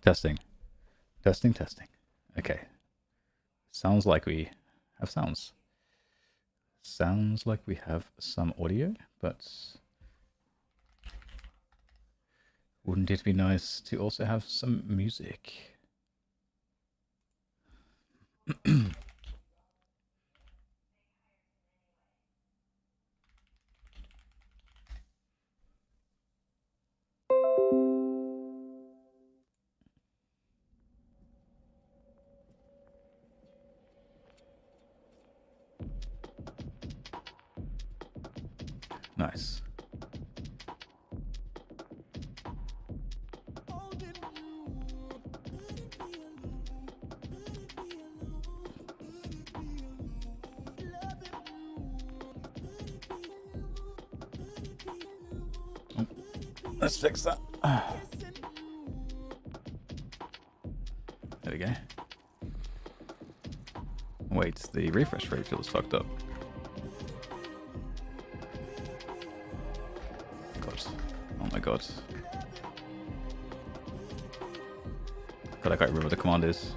Testing. Testing, testing. Okay. Sounds like we have sounds. Sounds like we have some audio, but wouldn't it be nice to also have some music? Nice. Oh, let's fix that. There we go. Wait, the refresh rate feels fucked up. God. Oh my god. God, I can't remember what the command is.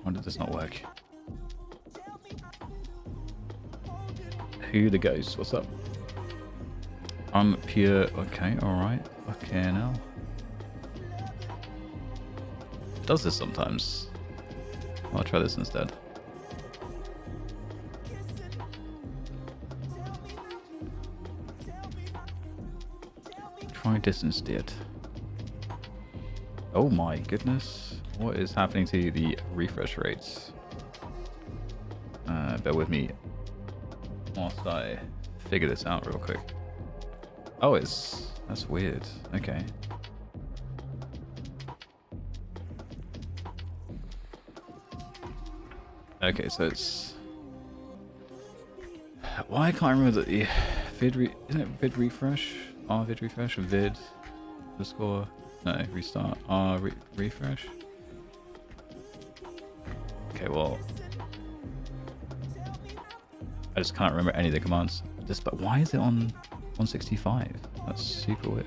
Why did this not work? Who the ghost? What's up? I'm pure. Okay, alright. Okay, now. It does this sometimes. I'll try this instead. Try this instead. Oh my goodness. What is happening to the refresh rates? Bear with me whilst I figure this out real quick. Oh, that's weird. Okay. Okay, so it's... Why can't I remember the isn't it vid refresh? R vid refresh? Vid underscore... No, restart. R refresh? Okay, well... I just can't remember any of the commands. But why is it on 165? That's super weird.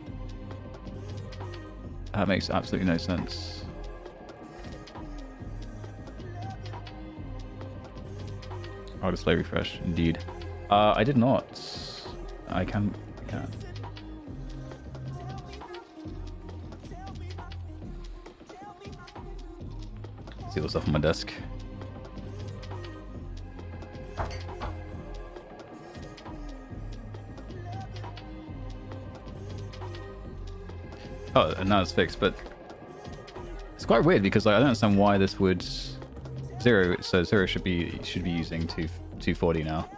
That makes absolutely no sense. Oh, display refresh, indeed. I did not. I can. See what's up on my desk. Oh, and now it's fixed, but it's quite weird because like, I don't understand why this would zero. So zero should be using 240 now.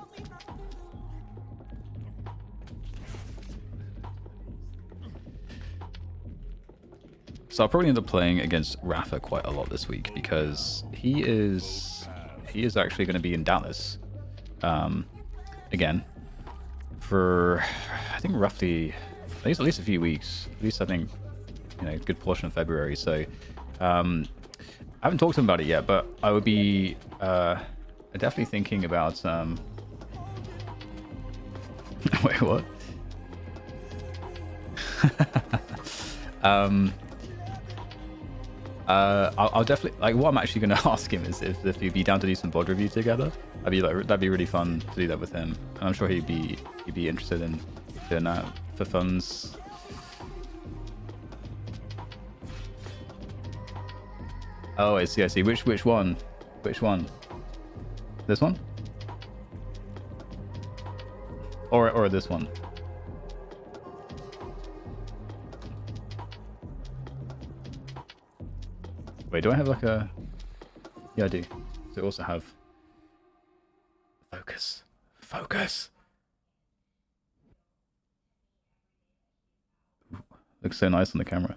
So I'll probably end up playing against Rafa quite a lot this week because he is actually going to be in Dallas again for I think roughly at least a few weeks. At least I think a good portion of February. So I haven't talked to him about it yet, but I would be definitely thinking about wait, what? I'll definitely like what I'm actually going to ask him is if he'd be down to do some VOD review together. That'd be really fun to do that with him, and I'm sure he'd be interested in doing that for funds. Oh, I see. I see. Which one? Which one? This one? Or this one? Wait, do I have like a... Yeah, I do. So I also have... Focus. Focus! Ooh, looks so nice on the camera.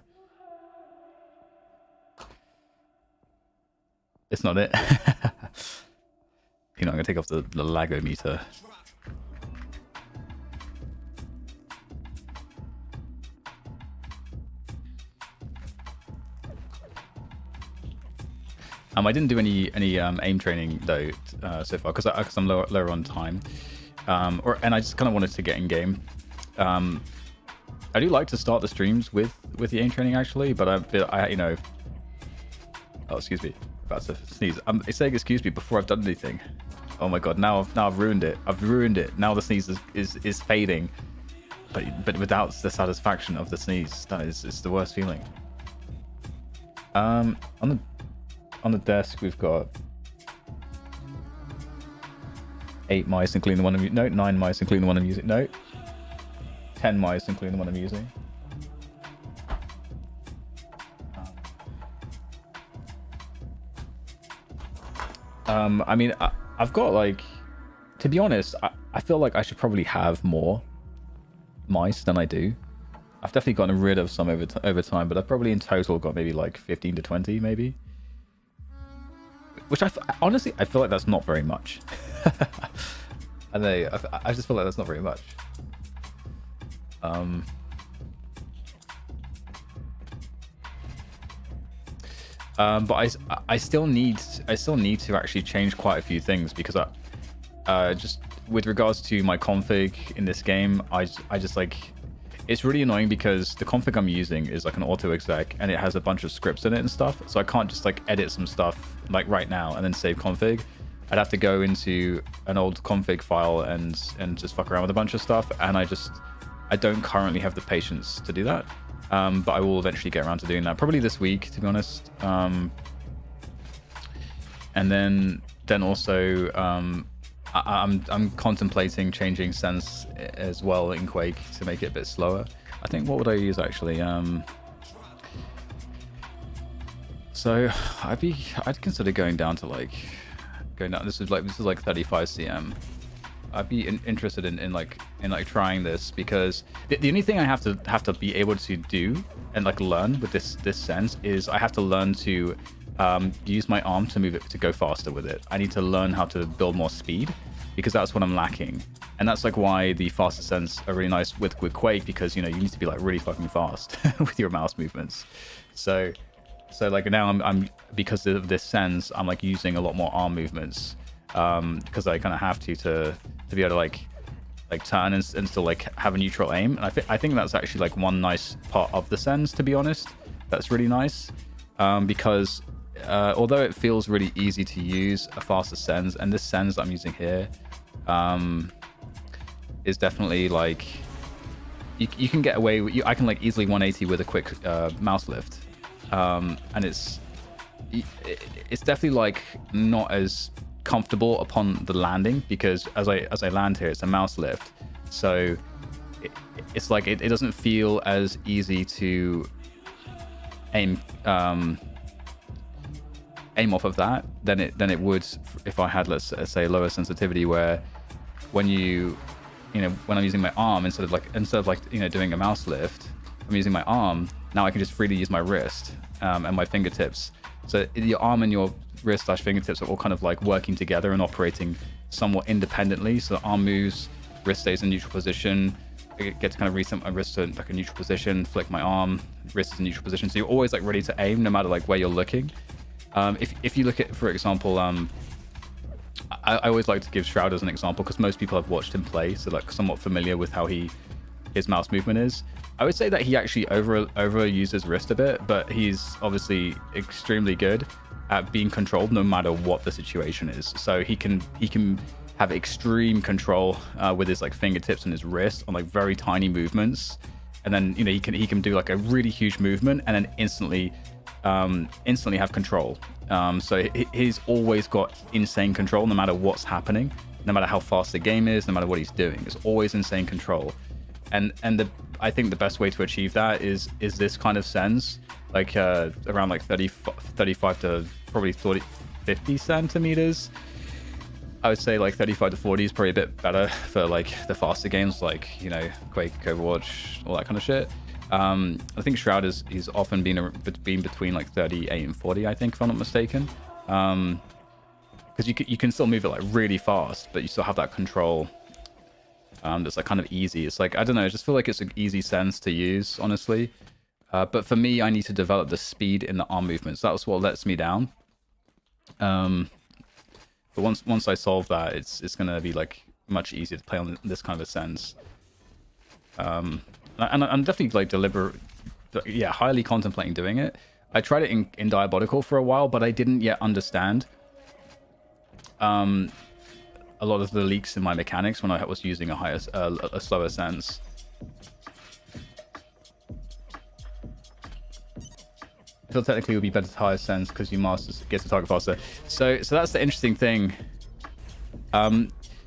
It's not it. I'm gonna take off the lagometer. I didn't do any aim training though so far because I'm lower on time, and I just kind of wanted to get in game. I do like to start the streams with the aim training actually, but I you know. Oh, excuse me. About to sneeze. I'm saying excuse me before I've done anything. Oh my god! Now I've ruined it. I've ruined it. Now the sneeze is fading, but without the satisfaction of the sneeze. That is, it's the worst feeling. On the desk we've got 8 mice, including the one I'm using. No, 9 mice, including the one I'm using. No, 10 mice, including the one I'm using. I mean, I've got like, to be honest, I feel like I should probably have more mice than I do. I've definitely gotten rid of some over time, but I've probably in total got maybe like 15 to 20, maybe. Which honestly, I feel like that's not very much. I know, I just feel like that's not very much. But I still need to actually change quite a few things because just with regards to my config in this game, I just like, it's really annoying because the config I'm using is like an auto exec and it has a bunch of scripts in it and stuff, so I can't just like edit some stuff like right now and then save config. I'd have to go into an old config file and just fuck around with a bunch of stuff, and I don't currently have the patience to do that. But I will eventually get around to doing that, probably this week, to be honest. And then also I'm contemplating changing sense as well in Quake to make it a bit slower. I think, what would I use actually? So I'd consider going down to like this is like 35 cm. I'd be interested in trying this, because the only thing I have to be able to do and like learn with this sense is I have to learn to use my arm to move it, to go faster with it. I need to learn how to build more speed, because that's what I'm lacking. And that's like why the faster sense are really nice with Quake, because you know, you need to be like really fucking fast with your mouse movements. So like now I'm because of this sense, I'm like using a lot more arm movements, because I kind of have to be able to like turn and still like have a neutral aim. And I think that's actually like one nice part of the sense, to be honest. That's really nice, because although it feels really easy to use a faster sense, and this sense I'm using here is definitely like you can get away with, I can like easily 180 with a quick mouse lift, and it's definitely like not as comfortable upon the landing, because as I land here, it's a mouse lift, so it's like it doesn't feel as easy to aim off of that than it would if I had, let's say, lower sensitivity, where when when I'm using my arm instead of like doing a mouse lift, I'm using my arm. Now I can just freely use my wrist and my fingertips. So your arm and your wrist/fingertips are all kind of like working together and operating somewhat independently. So the arm moves, wrist stays in neutral position. I get to kind of reset my wrist to like a neutral position, flick my arm, wrist is in neutral position. So you're always like ready to aim no matter like where you're looking. If you look at, for example, I always like to give Shroud as an example, because most people have watched him play, so like somewhat familiar with how his mouse movement is. I would say that he actually over uses wrist a bit, but he's obviously extremely good at being controlled no matter what the situation is. So he can have extreme control with his like fingertips and his wrist on like very tiny movements, and then he can do like a really huge movement and then instantly have control. So he's always got insane control no matter what's happening, no matter how fast the game is, no matter what he's doing. It's always insane control. And I think the best way to achieve that is this kind of sense, like around like 35 to probably 50 centimeters. I would say like 35 to 40 is probably a bit better for like the faster games, like Quake, Overwatch, all that kind of shit. I think Shroud he's often been between like 38 and 40, I think, if I'm not mistaken. Because you can still move it like really fast, but you still have that control. That's like kind of easy. It's like, I don't know, I just feel like it's an easy sense to use, honestly. But for me, I need to develop the speed in the arm movements. That's what lets me down. But once I solve that, it's gonna be like much easier to play on this kind of a sense. And I'm definitely like deliberate, yeah, highly contemplating doing it. I tried it in Diabolical for a while, but I didn't yet understand a lot of the leaks in my mechanics when I was using a slower sense. I feel technically it would be better to higher sense because you get the target faster. So that's the interesting thing.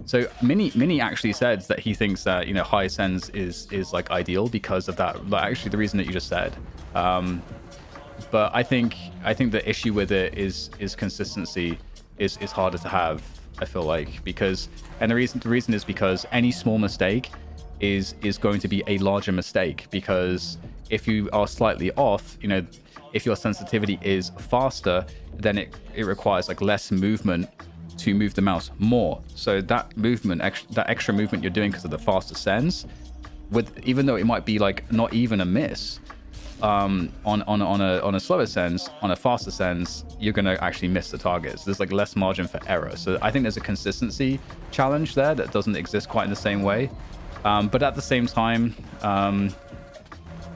So Mini actually said that he thinks that, you know, high sense is like ideal because of that. Like, actually, the reason that you just said. But I think the issue with it is consistency is harder to have. I feel like the reason is because any small mistake is going to be a larger mistake, because if you are slightly off, you know, if your sensitivity is faster, then it requires like less movement to move the mouse more. So that movement, that extra movement you're doing because of the faster sense, even though it might be like not even a miss, on a slower sense, on a faster sense, you're going to actually miss the targets. There's like less margin for error. So I think there's a consistency challenge there that doesn't exist quite in the same way. But at the same time,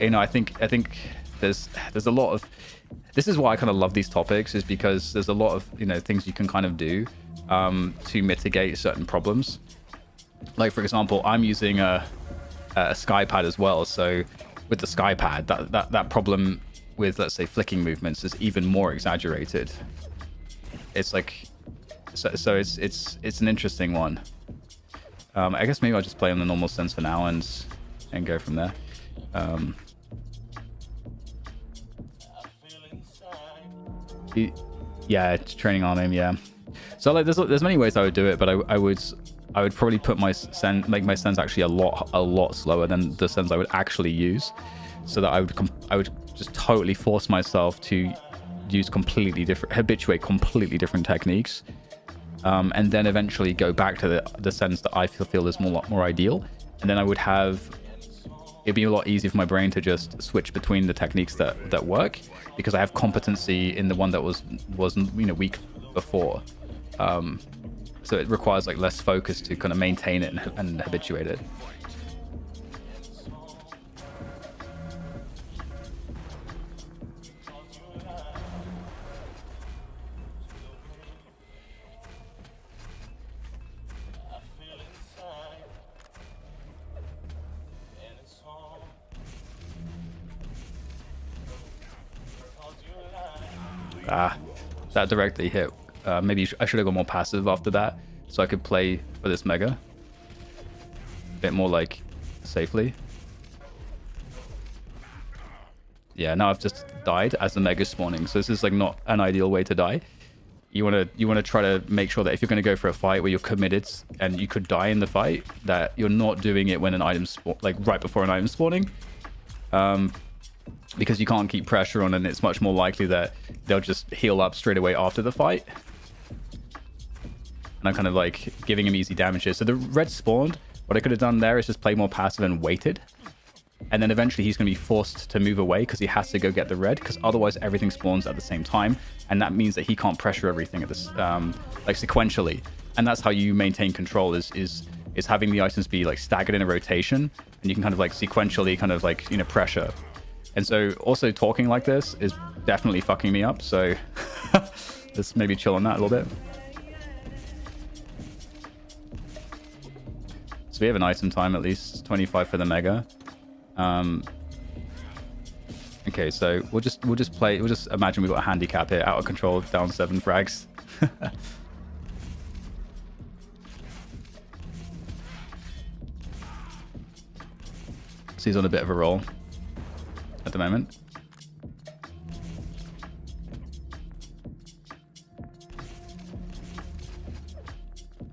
you know, I think there's a lot of, this is why I kind of love these topics, is because there's a lot of, you know, things you can kind of do to mitigate certain problems. Like, for example, I'm using a SkyPad as well. So with the SkyPad, that problem with, let's say, flicking movements is even more exaggerated. It's like, so it's an interesting one. I guess maybe I'll just play on the normal sense for now and go from there. Yeah, it's training on him. Yeah. So like, there's many ways I would do it, but I would probably put make my sense actually a lot slower than the sense I would actually use, so that I would just totally force myself to habituate completely different techniques, and then eventually go back to the sense that I feel is more ideal, and then it'd be a lot easier for my brain to just switch between the techniques that work, because I have competency in the one that was you know, weak before. So it requires like less focus to kind of maintain it and habituate it. That directly hit. Maybe I should have gone more passive after that, so I could play for this mega a bit more like safely. Yeah, now I've just died as the mega spawning, so this is like not an ideal way to die. You want to try to make sure that if you're going to go for a fight where you're committed and you could die in the fight, that you're not doing it when an item like right before an item spawning. Because you can't keep pressure on, and it's much more likely that they'll just heal up straight away after the fight. And I'm kind of like giving him easy damages. So the red spawned. What I could have done there is just play more passive and waited. And then eventually he's going to be forced to move away because he has to go get the red, because otherwise everything spawns at the same time. And that means that he can't pressure everything at this, like sequentially. And that's how you maintain control, is having the items be like staggered in a rotation. And you can kind of like sequentially kind of like, you know, pressure. And so also talking like this is definitely fucking me up. So let's maybe chill on that a little bit. So we have an item time, at least 25 for the mega. Okay, so we'll just imagine we've got a handicap here, out of control, down 7 frags. So he's on a bit of a roll at the moment.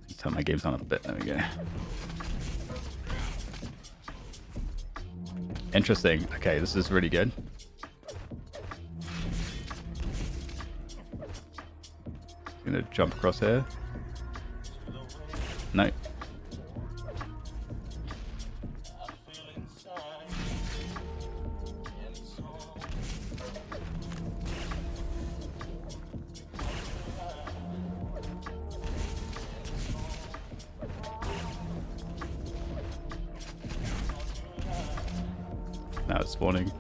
Let's turn my games down a bit. There we go. Interesting. Okay, this is really good. Gonna jump across here. No. Now it's spawning.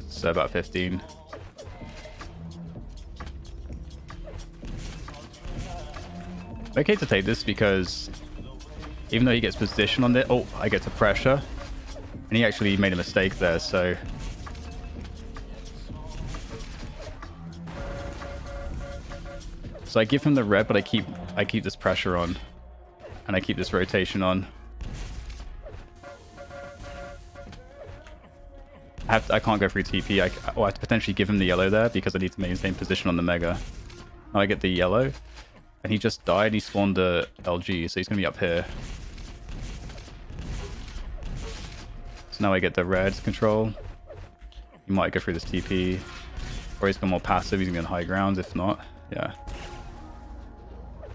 So about 15. Okay to take this because even though he gets position on it, oh, I get to pressure. And he actually made a mistake there, so... So I give him the red, but I keep this pressure on. And I keep this rotation on. I can't go through TP. I have to potentially give him the yellow there because I need to maintain position on the Mega. Now I get the yellow. And he just died. He spawned the LG, so he's going to be up here. So now I get the red control. He might go through this TP. Or he's gone more passive. He's going to high ground. If not, yeah.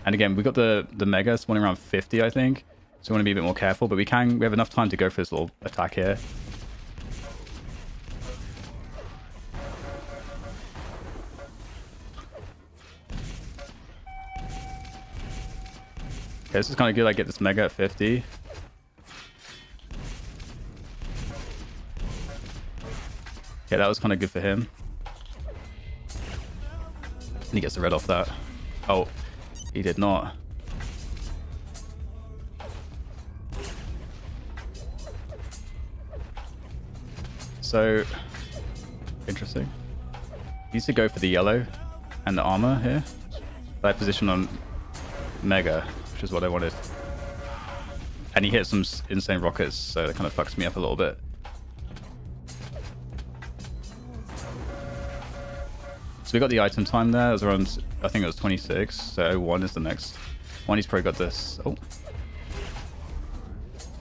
And again, we got the Mega spawning around 50, I think. So we want to be a bit more careful. But we have enough time to go for this little attack here. Okay, this is kind of good. I get this Mega at 50. Okay, that was kind of good for him. And he gets the red off that. Oh, he did not. So, interesting. He needs to go for the yellow and the armor here. But I position on Mega, which is what I wanted. And he hit some insane rockets, so that kind of fucks me up a little bit. So we got the item time there. It was around, I think it was 26. So 1 is the next one. He's probably got this. Oh.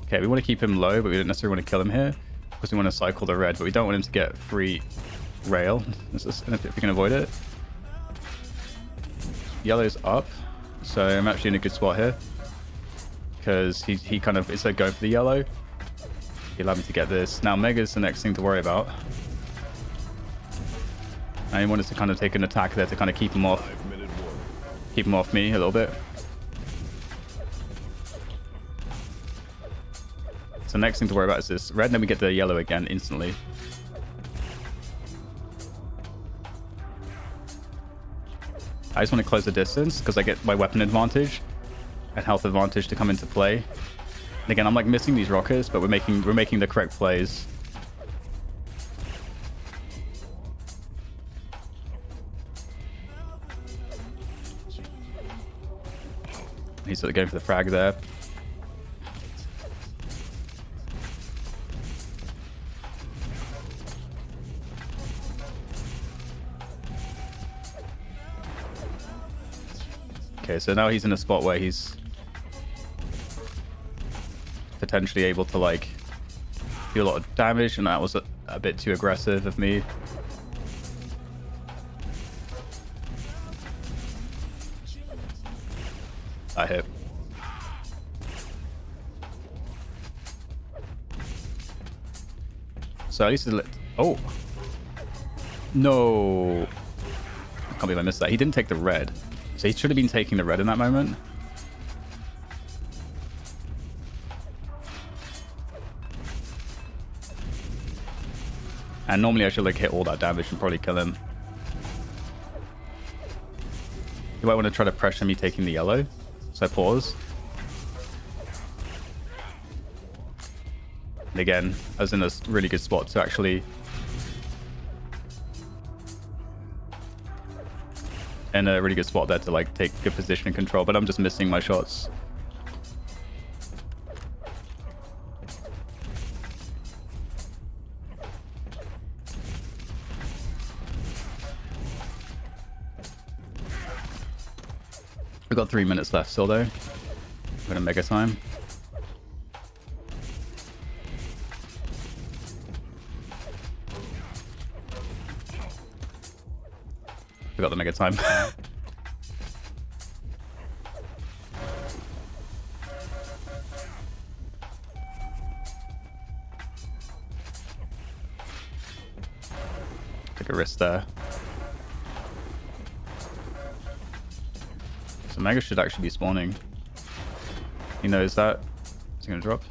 Okay, we want to keep him low, but we don't necessarily want to kill him here. Because we want to cycle the red, but we don't want him to get free rail. If we can avoid it. Yellow's up. So I'm actually in a good spot here. Because he kind of, instead of going for the yellow, he allowed me to get this. Now Mega's the next thing to worry about. I wanted to kind of take an attack there to kind of keep him off me a little bit. So next thing to worry about is this red, and then we get the yellow again instantly. I just want to close the distance because I get my weapon advantage and health advantage to come into play. And again, I'm like missing these rockets, but we're making the correct plays. He's sort of going for the frag there. Okay, so now he's in a spot where he's potentially able to like do a lot of damage, and that was a bit too aggressive of me. I hit. So at least oh no, I can't believe I missed that. He didn't take the red, so he should have been taking the red in that moment. And normally I should like hit all that damage and probably kill him. You might want to try to pressure me taking the yellow. So I pause. And again, I was in a really good spot to actually... in a really good spot there to like take good position and control, but I'm just missing my shots. We've got 3 minutes left still though. We're gonna Mega time. We got the Mega time. Took a risk there. So Mega should actually be spawning. He knows that. Is he gonna drop?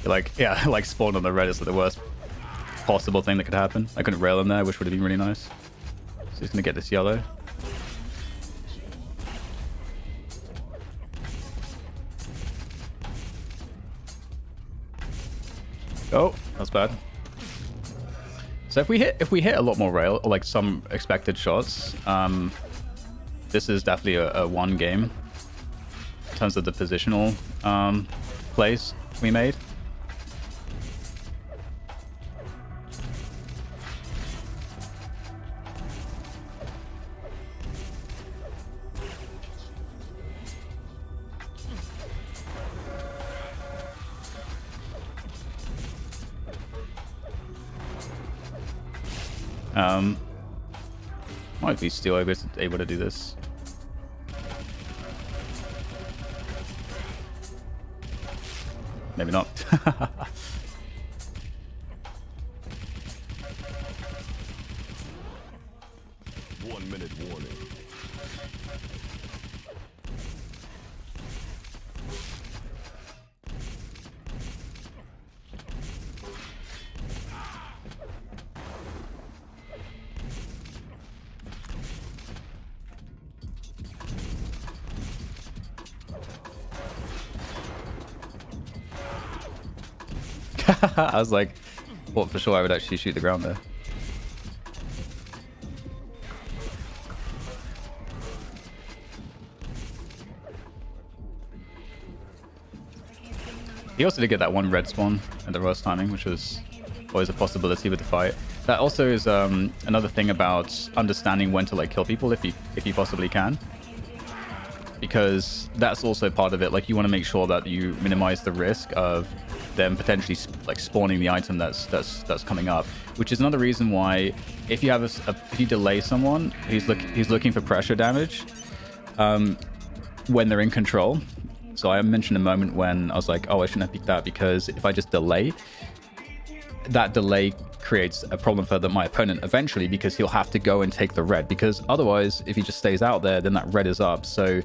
Like, yeah, like spawn on the red is like the worst possible thing that could happen. I couldn't rail him there, which would have been really nice. So he's gonna get this yellow. Oh, that's bad. So if we hit a lot more rail, or like some expected shots, this is definitely a one game in terms of the positional plays we made. Might be still able to do this. Maybe not. 1 minute warning. I was like, thought for sure I would actually shoot the ground there. He also did get that one red spawn at the worst timing, which was always a possibility with the fight. That also is another thing about understanding when to like kill people if you possibly can, because that's also part of it. Like, you want to make sure that you minimize the risk of them potentially like spawning the item that's coming up, which is another reason why if you have if you delay someone who's looking for pressure damage when they're in control. So I mentioned a moment when I was like, oh, I shouldn't have picked that, because if I just delay, that delay creates a problem for my opponent eventually, because he'll have to go and take the red, because otherwise if he just stays out there, then that red is up. So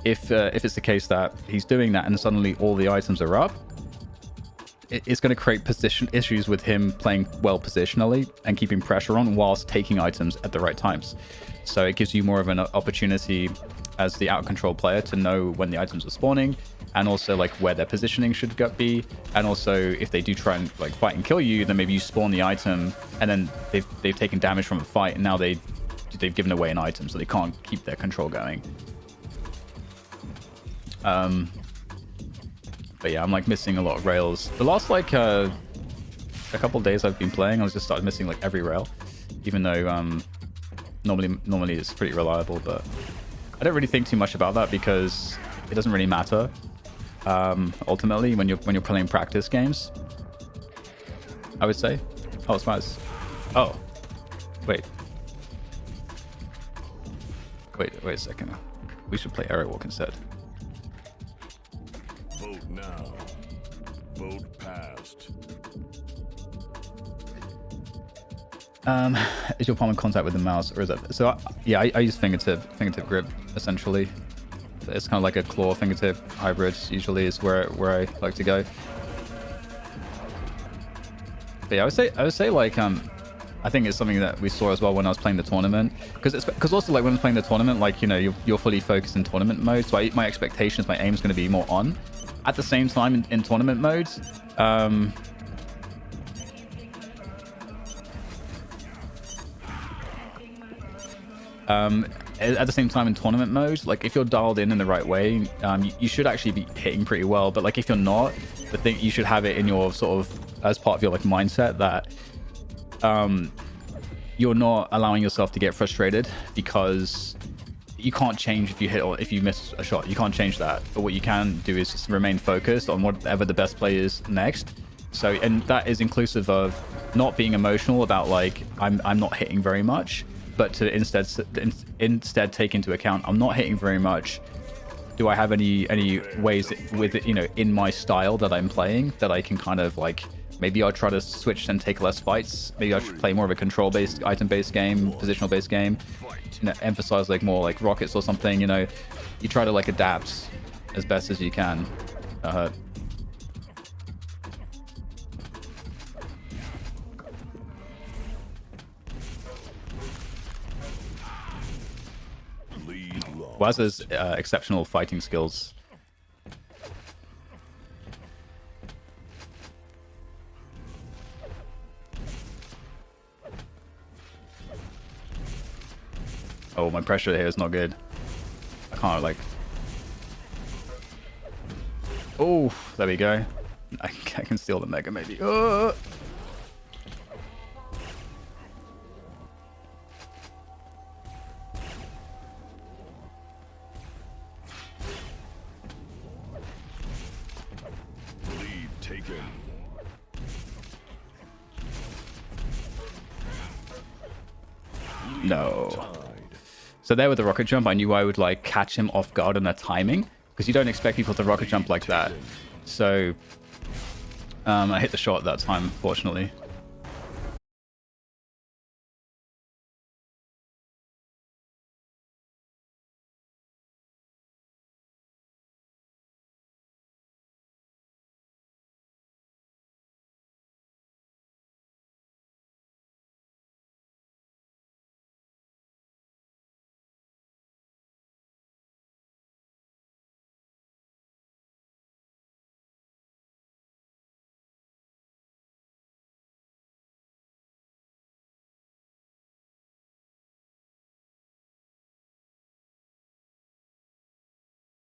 if it's the case that he's doing that and suddenly all the items are up, it's going to create position issues with him playing well positionally and keeping pressure on whilst taking items at the right times. So it gives you more of an opportunity as the out control player to know when the items are spawning, and also like where their positioning should be. And also if they do try and like fight and kill you, then maybe you spawn the item and then they've taken damage from a fight, and now they've given away an item, so they can't keep their control going. But yeah, I'm like missing a lot of rails. The last like a couple of days I've been playing, I was just started missing like every rail, even though normally it's pretty reliable. But I don't really think too much about that, because it doesn't really matter ultimately when you're playing practice games, I would say. Oh, it's nice. Oh, wait a second. We should play Aerial Walk instead. Vote now. Vote passed. Is your palm in contact with the mouse, or is that so? Yeah, I use fingertip grip essentially. It's kind of like a claw fingertip hybrid. Usually is where I like to go. But yeah, I would say like I think it's something that we saw as well when I was playing the tournament, because also like when I was playing the tournament, like, you know, you're fully focused in tournament mode, so my expectations, my aim is going to be more on. At the same time in tournament mode, at the same time in tournament mode, like if you're dialed in the right way, you should actually be hitting pretty well. But like if you're not, the thing, you should have it in your sort of as part of your like mindset that you're not allowing yourself to get frustrated, because you can't change if you hit or if you miss a shot. You can't change that, but what you can do is just remain focused on whatever the best play is next. So, and that is inclusive of not being emotional about like I'm not hitting very much, but to instead take into account I'm not hitting very much. do I have any ways with it, you know, in my style that I'm playing that I can kind of like, maybe I'll try to switch and take less fights. Maybe I should play more of a control-based, item-based game, positional-based game. You know, emphasize like more like rockets or something. You know, you try to like adapt as best as you can. Waz has exceptional fighting skills. Oh, my pressure here is not good. I can't like... Oh, there we go. I can steal the Mega maybe. Oh! Lead taken. No. So there with the rocket jump, I knew I would like catch him off guard on the timing, because you don't expect people to rocket jump like that. So I hit the shot that time, fortunately.